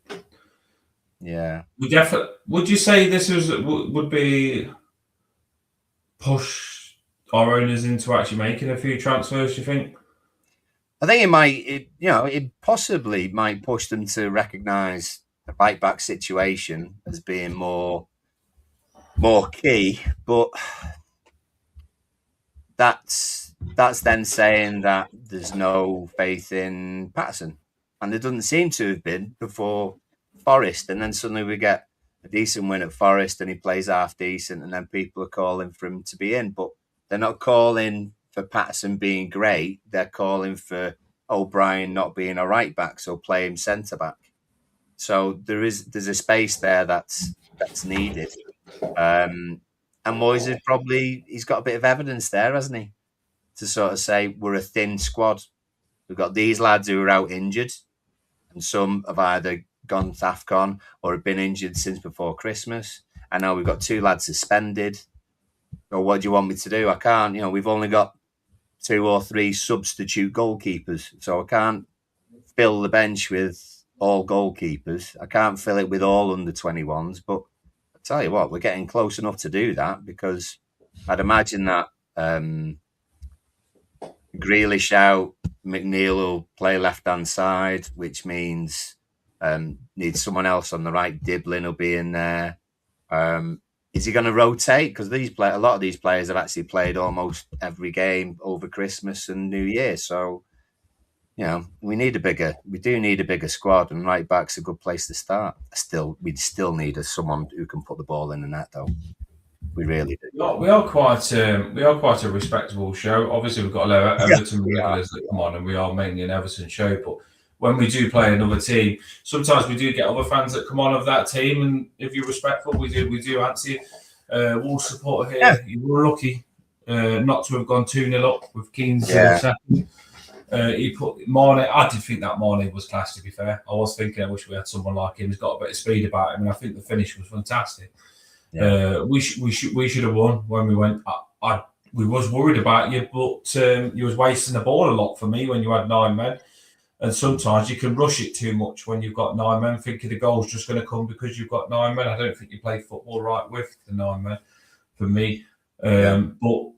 Yeah. Would you say this would be push our owners into actually making a few transfers? Do you think? I think it possibly might push them to recognise the right back situation as being more key, but that's then saying that there's no faith in Patterson, and there doesn't seem to have been before Forest, and then suddenly we get a decent win at Forest and he plays half decent, and then people are calling for him to be in, but they're not calling for Patterson being great. They're calling for O'Brien not being a right back, so play him centre back. So there's a space there that's needed. And Moyes he's got a bit of evidence there, hasn't he? To sort of say we're a thin squad. We've got these lads who are out injured, and some have either gone to AFCON or have been injured since before Christmas. And now we've got 2 lads suspended. So what do you want me to do? I can't, we've only got 2 or 3 substitute goalkeepers. So I can't fill the bench with all goalkeepers. I can't fill it with all under 21s. But I tell you what, we're getting close enough to do that, because I'd imagine that Grealish out, McNeil will play left-hand side, which means needs someone else on the right. Dibbling will be in there. Is he going to rotate? Because a lot of these players have actually played almost every game over Christmas and New Year. So we do need a bigger squad, and right back's a good place to start. We still need someone who can put the ball in the net, though. We really do. We are quite a respectable show. Obviously, we've got a lot of Everton regulars that come on, and we are mainly an Everton show. But when we do play another team, sometimes we do get other fans that come on of that team, and if you're respectful, we do answer you. Wolves supporter here, Yeah. you were lucky not to have gone 2-0 up with Keane's second. He put Mane. I did think that Mane was class. To be fair, I was thinking I wish we had someone like him. He's got a bit of speed about him, and I think the finish was fantastic. Yeah. We should have won when we went. We was worried about you, but you was wasting the ball a lot for me when you had 9 men, and sometimes you can rush it too much when you've got 9 men, thinking the goal's just going to come because you've got 9 men. I don't think you played football right with the 9 men for me. But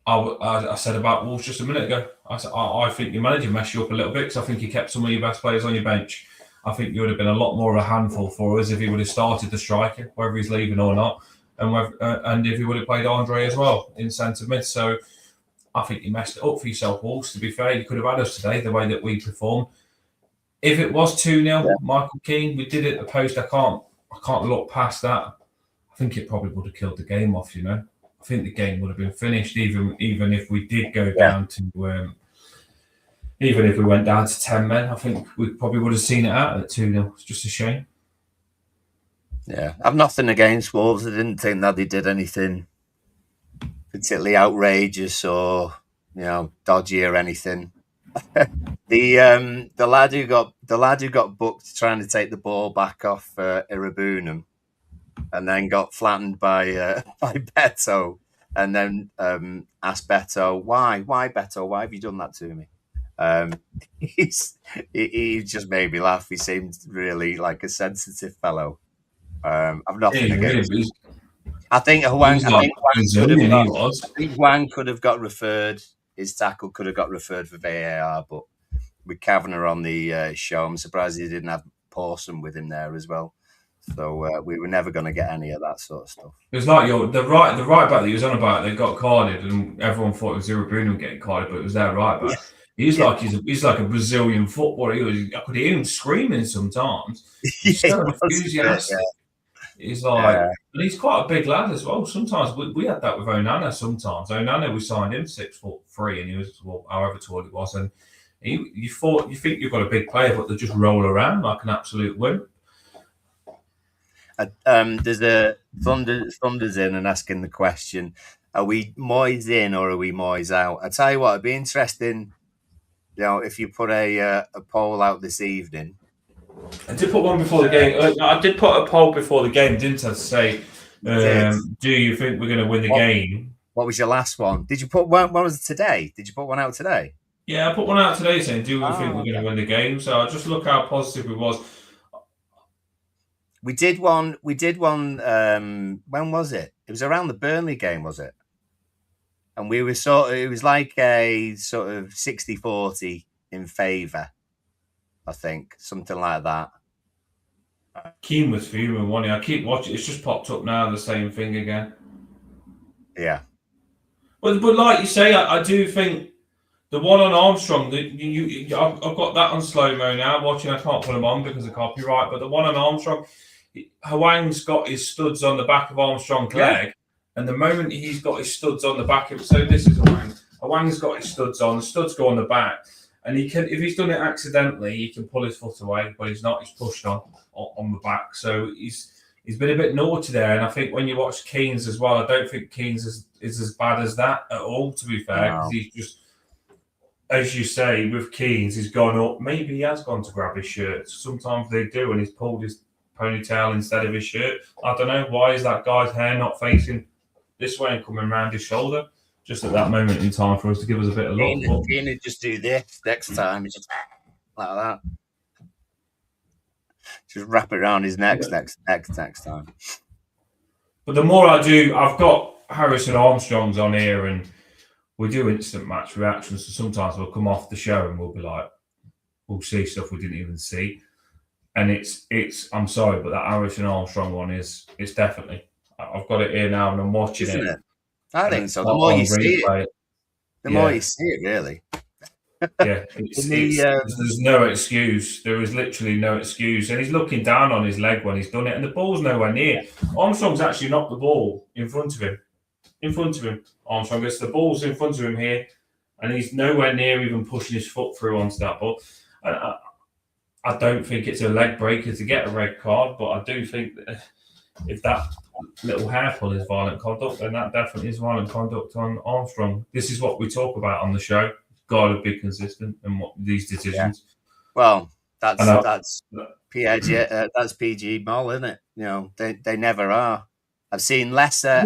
I said about Wolves just a minute ago. I think your manager messed you up a little bit because I think you kept some of your best players on your bench. I think you would have been a lot more of a handful for us if he would have started the striker, whether he's leaving or not, and if he would have played Andre as well in centre mid. So I think you messed it up for yourself, Wolves. To be fair, you could have had us today the way that we performed. If it was 2-0, Michael Keane, we did it at the post. I can't look past that. I think it probably would have killed the game off. I think the game would have been finished even if we did go down to. Even if we went down to 10 men, I think we probably would have seen it out at 2-0. It's just a shame. Yeah, I've nothing against Wolves. I didn't think that they did anything particularly outrageous or dodgy or anything. The lad who got booked trying to take the ball back off Irabunum and then got flattened by Beto, and then asked Beto, why Beto, why have you done that to me? He just made me laugh. He seemed really like a sensitive fellow. I've nothing against him. I think Hwang could have got referred. His tackle could have got referred for VAR, but with Kavanagh on the show, I'm surprised he didn't have Pawson with him there as well. So we were never going to get any of that sort of stuff. It was like the right back that he was on about. They got carded, and everyone thought it was Irabunum getting carded, but it was their right back. Yeah. He's like a Brazilian footballer. I could hear him screaming sometimes. He's so enthusiastic. He's like, and he's quite a big lad as well. Sometimes we had that with Onana. Sometimes Onana, we signed him 6'3", and he was however tall he was, and you think you've got a big player, but they just roll around like an absolute wimp. There's a Thunder's in and asking the question: are we Moyes in or are we Moyes out? I tell you what, it'd be interesting. If you put a poll out this evening. I did put one before the game. I did put a poll before the game, didn't I? To say, do you think we're going to win the game? What was your last one? Did you put one? When was it today? Did you put one out today? Yeah, I put one out today saying, do we think we're going to win the game? So I'll just look how positive it was. We did one. When was it? It was around the Burnley game, was it? And we were it was like a sort of 60-40 in favour, I think, something like that. Keane was fuming, wasn't he? I keep watching. It's just popped up now, the same thing again. Yeah. But like you say, I do think the one on Armstrong, I've got that on slow-mo now, watching. I can't put them on because of copyright, but the one on Armstrong, Hwang's got his studs on the back of Armstrong's leg, and the moment he's got his studs on the back of, so this is Hwang. Hwang's got his studs on, the studs go on the back, and he can, if he's done it accidentally, he can pull his foot away, but he's not. He's pushed on the back, so he's been a bit naughty there. And I think when you watch Keane's as well, I don't think Keane's is as bad as that at all. To be fair, because he's just, as you say, with Keane's, he's gone up. Maybe he has gone to grab his shirt. Sometimes they do, and he's pulled his ponytail instead of his shirt. I don't know, why is that guy's hair not facing this way and coming around his shoulder just at that moment in time for us to give us a bit of love? Keane would just do this next time, just like that. Just wrap it around his neck next time. But the more I do, I've got Harrison Armstrong's on here, and we do instant match reactions. So sometimes we'll come off the show and we'll be like, we'll see stuff we didn't even see. And it's I'm sorry, but that Harrison Armstrong one it's definitely. I've got it here now and I'm watching it. I think so. The more you see it, really. Yeah, there's no excuse. There is literally no excuse. And he's looking down on his leg when he's done it, and the ball's nowhere near. Armstrong's actually knocked the ball in front of him. In front of him, Armstrong. It's the ball's in front of him here, and he's nowhere near even pushing his foot through onto that ball. I don't think it's a leg breaker to get a red card, but I do think that if that little hair pull is violent conduct, then that definitely is violent conduct on Armstrong. This is what we talk about on the show. Got to be consistent in what these decisions. Yeah. Well, that's PG Mall, isn't it? You know, they never are. I've seen lesser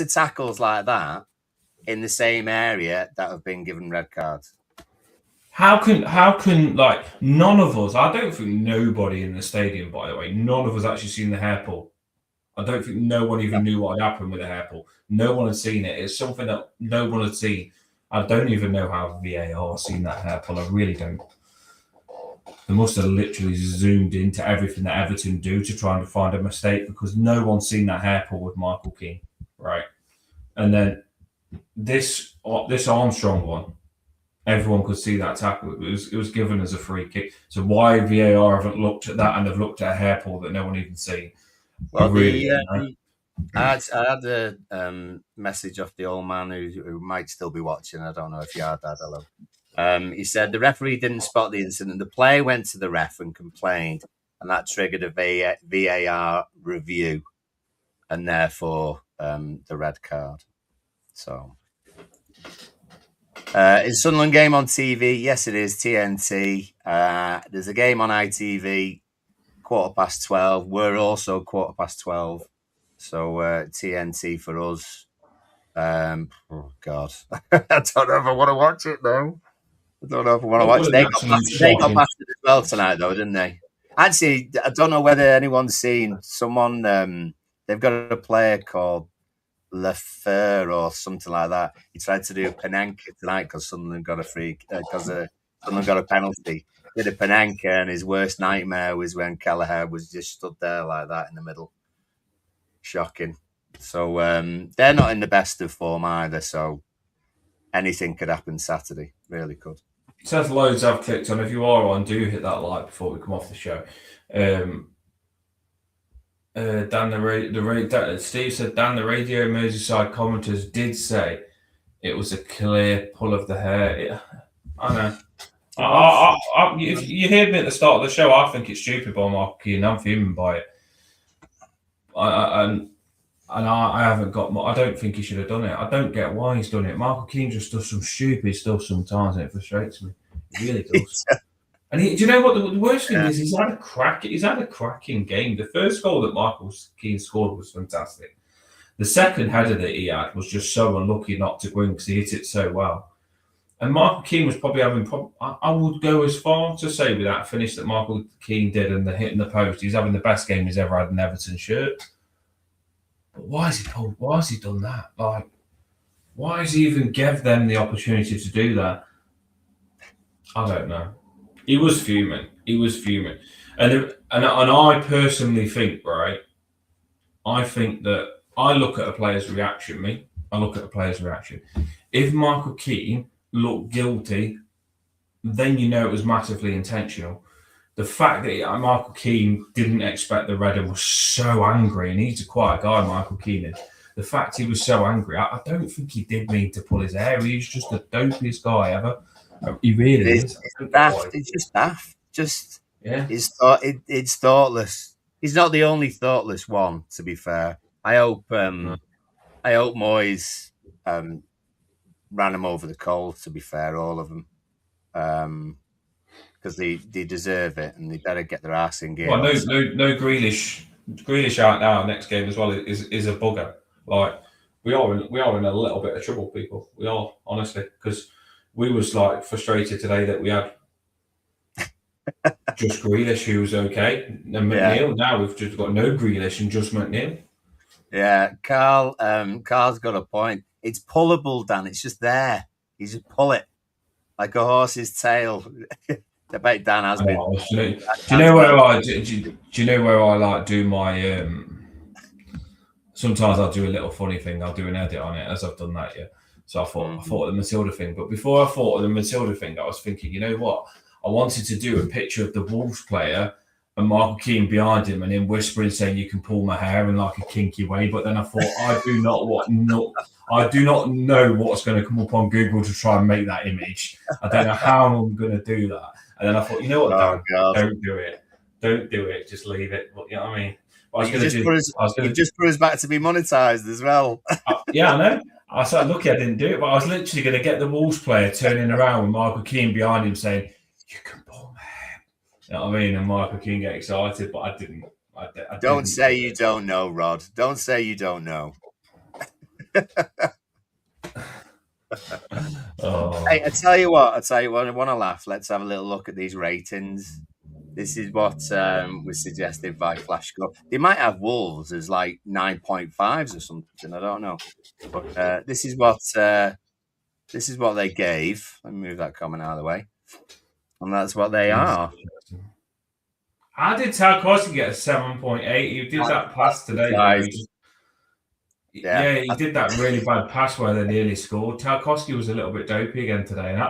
tackles like that in the same area that have been given red cards. How can like none of us? I don't think nobody in the stadium, by the way, none of us actually seen the hair pull. I don't think no one even knew what had happened with the hair pull. No one had seen it. It's something that no one had seen. I don't even know how VAR seen that hair pull. I really don't. They must have literally zoomed into everything that Everton do to try and find a mistake, because no one's seen that hair pull with Michael Keane, right? And then this Armstrong one, everyone could see that tackle. It was given as a free kick. So why VAR haven't looked at that and they've looked at a hair pull that no one even seen? Well, I had a message off the old man who might still be watching. I don't know if you had that, hello. He said the referee didn't spot the incident. The player went to the ref and complained, and that triggered a VAR review, and therefore the red card. So, is Sunderland game on TV? Yes, it is. TNT. There's a game on ITV, 12:15. We're also 12:15. So TNT for us. Oh God, I don't know if I want to watch it now. I don't know if I want to watch it. They got bastard as well tonight, though, didn't they? Actually, I don't know whether anyone's seen someone. They've got a player called Lefeur or something like that. He tried to do a Panenka tonight because Sunderland got a Sunderland got a penalty. Did a Panenka, and his worst nightmare was when Kelleher was just stood there like that in the middle. Shocking. So they're not in the best of form either. So anything could happen Saturday. Really could. It says loads I've clicked on. If you are on, do hit that like before we come off the show. Steve said, Dan, the Radio Merseyside commenters did say it was a clear pull of the hair. I know. If you heard me at the start of the show, I think it's stupid by Michael Keane. I'm fuming by it. I haven't got. I don't think he should have done it. I don't get why he's done it. Michael Keane just does some stupid stuff sometimes, and it frustrates me. He really does. And do you know what the worst thing is? He's had a cracking game. The first goal that Michael Keane scored was fantastic. The second header that he had was just so unlucky not to win because he hit it so well. And Michael Keane was probably having. I would go as far to say with that finish that Michael Keane did and the hit in the post, he's having the best game he's ever had in Everton shirt. But why has he pulled? Why has he done that? Like, why has he even give them the opportunity to do that? I don't know. He was fuming. And I personally think, right, I think that I look at a player's reaction, If Michael Keane looked guilty, then you know it was massively intentional. The fact that Michael Keane didn't expect the red and was so angry, and he's a quiet guy, Michael Keane is. The fact he was so angry, I don't think he did mean to pull his hair. He's just the dopiest guy ever. He really is. It's just daft. It's thoughtless. He's not the only thoughtless one, to be fair. I hope Moyes ran him over the coals, to be fair, all of them. Because they deserve it, and they better get their ass in gear. Well, no Grealish. Grealish out now next game as well is a bugger. Like we are in a little bit of trouble, people. We are, honestly, because we was like frustrated today that we had just Grealish, who was okay, and McNeil. Yeah. Now we've just got no Grealish and just McNeil. Yeah, Carl's got a point. It's pullable, Dan. It's just there. You just pull it like a horse's tail. I bet Dan has been. Do you know where I like do my? Sometimes I'll do a little funny thing. I'll do an edit on it, as I've done that. Yeah, So I thought of the Matilda thing. But before I thought of the Matilda thing, I was thinking, you know what? I wanted to do a picture of the Wolves player and Michael Keane behind him and him whispering saying you can pull my hair in like a kinky way. But then I thought I do not know what's going to come up on Google to try and make that image. I don't know how I'm going to do that. And then I thought, you know what, Dan, don't do it. Don't do it. Just leave it. You know what I mean? You just put us back to be monetized as well. Yeah, I know. I said, lucky I didn't do it, but I was literally going to get the Wolves player turning around with Michael Keane behind him saying, you can pull my hair. You know what I mean? And Michael Keane get excited, but I didn't. Don't say you don't know, Rod. Don't say you don't know. Hey, I tell you what, I want to laugh. Let's have a little look at these ratings. This is what was suggested by Flash Score. They might have Wolves as like 9.5s or something. I don't know, but this is what they gave. Let me move that comment out of the way, and that's what they are. How did Tarkowski get a 7.8? He did that pass today. He did that really bad pass where they nearly scored. Tarkowski was a little bit dopey again today, and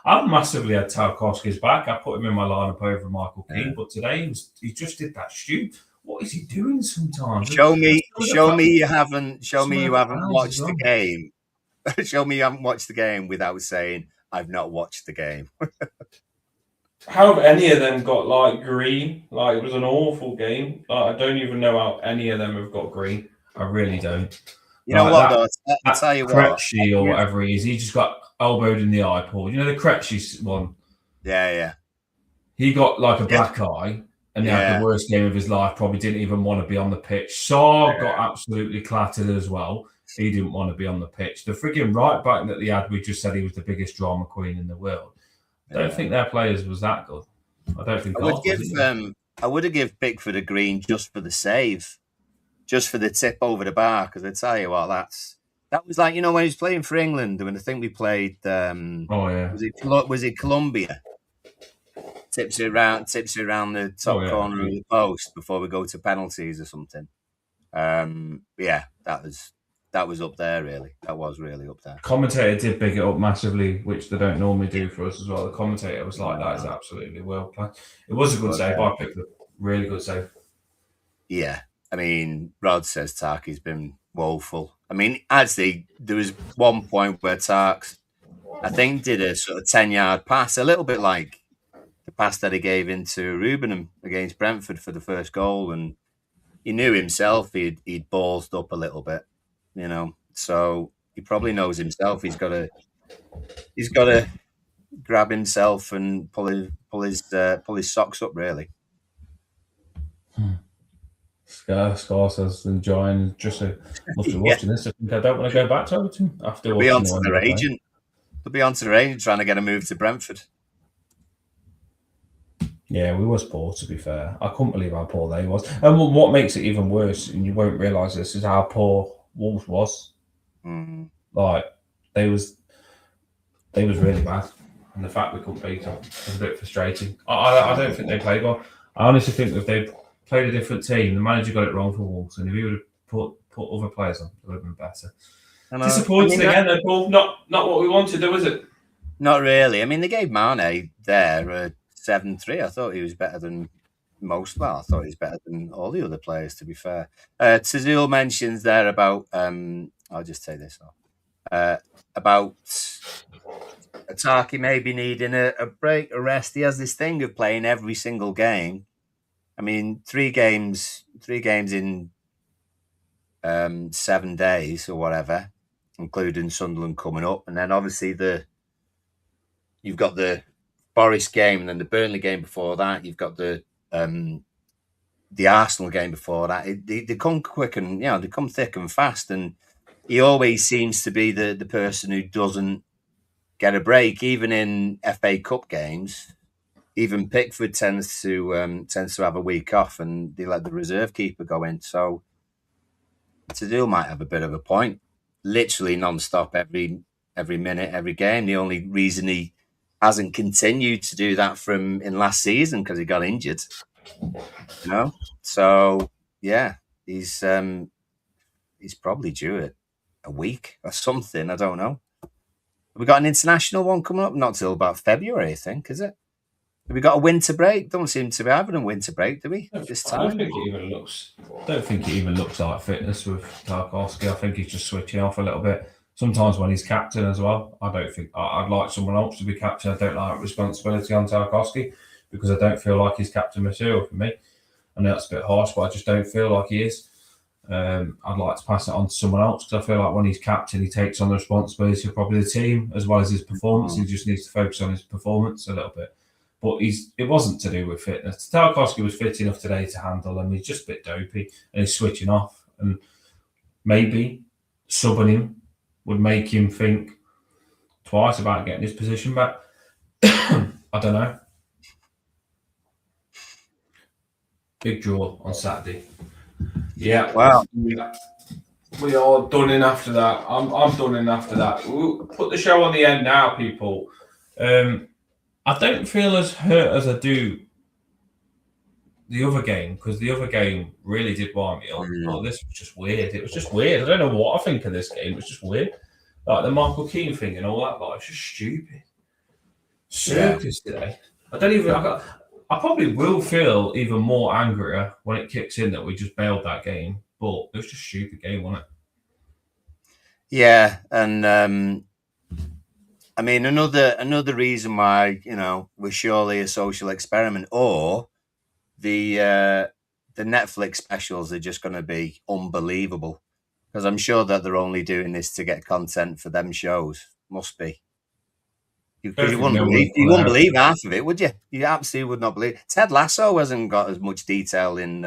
I've massively had Tarkowski's back. I put him in my lineup over Michael Keane, but today he just did that shoot. What is he doing sometimes? Show me you haven't watched the game. Show me you haven't watched the game without saying I've not watched the game. How have any of them got like green? Like it was an awful game. Like, I don't even know how any of them have got green. I really don't. You know what, though? I'll tell you what. Krejci or whatever he is, he just got elbowed in the eye, Paul. You know the Krejci one? Yeah. He got like a black eye and he had the worst game of his life. Probably didn't even want to be on the pitch. Saar got absolutely clattered as well. He didn't want to be on the pitch. The frigging right back that they had, we just said he was the biggest drama queen in the world. I don't think their players was that good. I don't think I would have given Pickford a green just for the save. Just for the tip over the bar, because I tell you what, that was like, you know, when he was playing for England, when I think we played. Was it Colombia? Tips it around the top corner of the post before we go to penalties or something. That was up there, really. That was really up there. Commentator did big it up massively, which they don't normally do for us as well. The commentator was like, "That is absolutely well played." It was a good save. I picked a really good save. Yeah. I mean, Rod says Tarky's been woeful. I mean, actually, there was one point where Tarks, I think, did a sort of 10-yard pass, a little bit like the pass that he gave into Rubenham against Brentford for the first goal, and he knew himself he'd ballsed up a little bit, you know. So he probably knows himself. He's got to grab himself and pull his socks up, really. Scar says enjoying just must be watching this. I think I don't want to go back to Everton after watching. They'll be onto their agent trying to get a move to Brentford. Yeah, we was poor, to be fair. I couldn't believe how poor they was. And what makes it even worse, and you won't realise this, is how poor Wolves was. Like they was really bad, and the fact we couldn't beat them was a bit frustrating. I don't think they played well. I honestly think if they played a different team, the manager got it wrong for Wolves, and if he would have put other players on, it would have been better. Disappointing again, though, Paul. Not what we wanted, though, was it? Not really. I mean, they gave Mane there a 7-3. I thought he was better than most. Well, I thought he was better than all the other players, to be fair. Tazul mentions there about, I'll just take this off, about Ataki maybe needing a break, a rest. He has this thing of playing every single game. I mean, three games in 7 days or whatever, including Sunderland coming up, and then obviously you've got the Forest game, and then the Burnley game before that. You've got the Arsenal game before that. They come quick and they come thick and fast, and he always seems to be the person who doesn't get a break, even in FA Cup games. Even Pickford tends to have a week off, and they let the reserve keeper go in. So Tadil might have a bit of a point. Literally non-stop every minute, every game. The only reason he hasn't continued to do that from in last season because he got injured. So yeah, he's probably due it a week or something. I don't know. we got an international one coming up? Not till about February, I think, is it? Have we got a winter break? Don't seem to be having a winter break, do we? This time? I don't think it even looks like fitness with Tarkowski. I think he's just switching off a little bit. Sometimes when he's captain as well, I don't think I'd like someone else to be captain. I don't like responsibility on Tarkowski because I don't feel like he's captain material for me. I know that's a bit harsh, but I just don't feel like he is. I'd like to pass it on to someone else because I feel like when he's captain, he takes on the responsibility of probably the team as well as his performance. He just needs to focus on his performance a little bit. But it wasn't to do with fitness. Tarkowski was fit enough today to handle him. He's just a bit dopey and he's switching off. And maybe subbing him would make him think twice about getting his position back. I don't know. Big draw on Saturday. Yeah. Wow. We are done in after that. I'm done in after that. We'll put the show on the end now, people. I don't feel as hurt as I do the other game because the other game really did wind me up. Oh, this was just weird. It was just weird. I don't know what I think of this game. It was just weird. Like the Michael Keane thing and all that. Like, it's just stupid. Circus today. I don't even. I probably will feel even more angrier when it kicks in that we just bailed that game. But it was just a stupid game, wasn't it? Yeah, and I mean another reason why we're surely a social experiment, or the Netflix specials are just going to be unbelievable because I'm sure that they're only doing this to get content for them shows. Must be. Because you wouldn't believe half of it, would you? You absolutely would not believe. Ted Lasso hasn't got as much detail in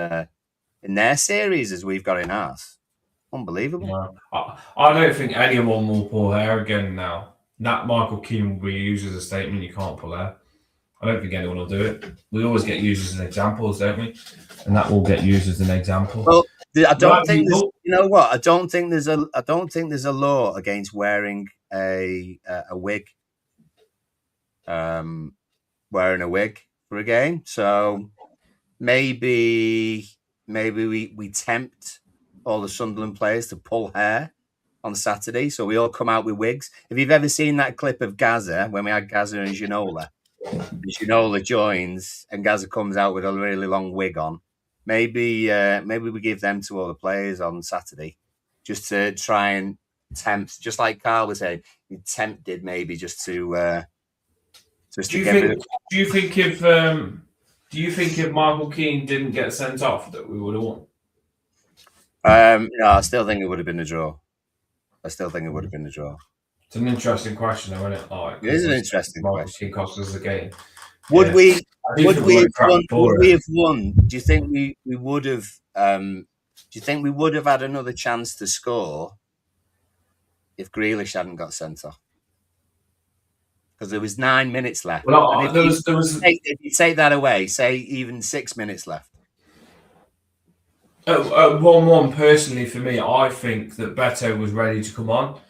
their series as we've got in ours. Unbelievable. No. I don't think anyone will pull hair again now. That Michael Keane will be used as a statement. You can't pull hair. I don't think anyone will do it. We always get used as examples, don't we? And that will get used as an example. Well, I don't think there's, you know what? I don't think there's a law against wearing a wig. Wearing a wig for a game. So maybe we tempt all the Sunderland players to pull hair on Saturday. So we all come out with wigs. If you've ever seen that clip of Gaza, when we had Gaza and Ginola joins and Gaza comes out with a really long wig on, maybe we give them to all the players on Saturday just to try and tempt, just like Carl was saying, he tempted maybe just to do you think if Michael Keane didn't get sent off that we would have won? No, I still think it would have been a draw. It's an interesting question, though, isn't it? Like, it is an interesting question. Michael Keane cost us the game. Would we have won? Do you think we would have? Do you think we would have had another chance to score if Grealish hadn't got sent off? Because there was 9 minutes left. Well, if you take that away, say even 6 minutes left. 1-1, personally, for me, I think that Beto was ready to come on.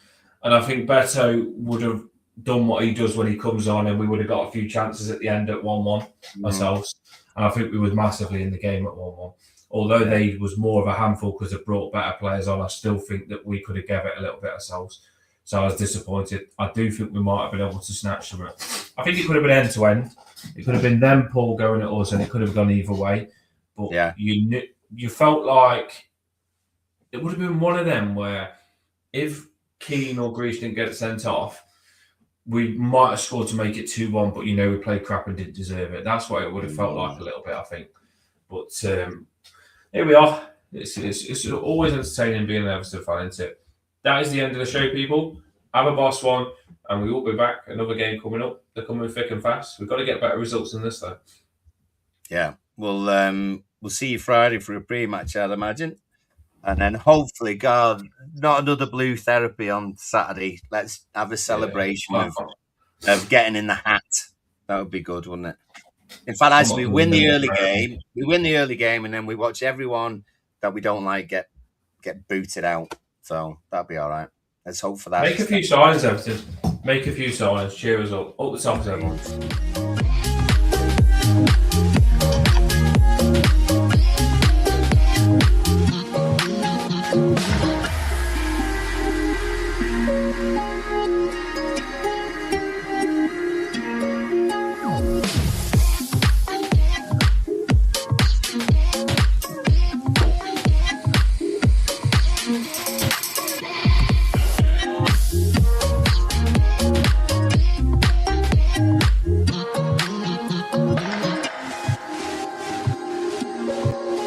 And I think Beto would have done what he does when he comes on, and we would have got a few chances at the end at 1-1 ourselves. And I think we was massively in the game at 1-1. Although they was more of a handful because they brought better players on, I still think that we could have gave it a little bit ourselves. So I was disappointed. I do think we might have been able to snatch them. I think it could have been end to end. It could have been them, Paul, going at us, and it could have gone either way. But yeah, you felt like it would have been one of them where if Keane or Grealish didn't get sent off, we might have scored to make it 2-1, but we played crap and didn't deserve it. That's what it would have felt like a little bit, I think. But here we are. It's always entertaining being an Everton fan, isn't it? That is the end of the show, people. Have a boss one, and we will be back. Another game coming up. They're coming thick and fast. We've got to get better results than this, though. Yeah, we'll see you Friday for a pre-match, I'd imagine. And then hopefully, God, not another blue therapy on Saturday. Let's have a celebration of getting in the hat. That would be good, wouldn't it? In fact, actually, we win the early game, and then we watch everyone that we don't like get booted out. So that'll be all right. Let's hope for that. Make a few signs, Everton. Make a few signs. Cheer us up. Up the top, everyone.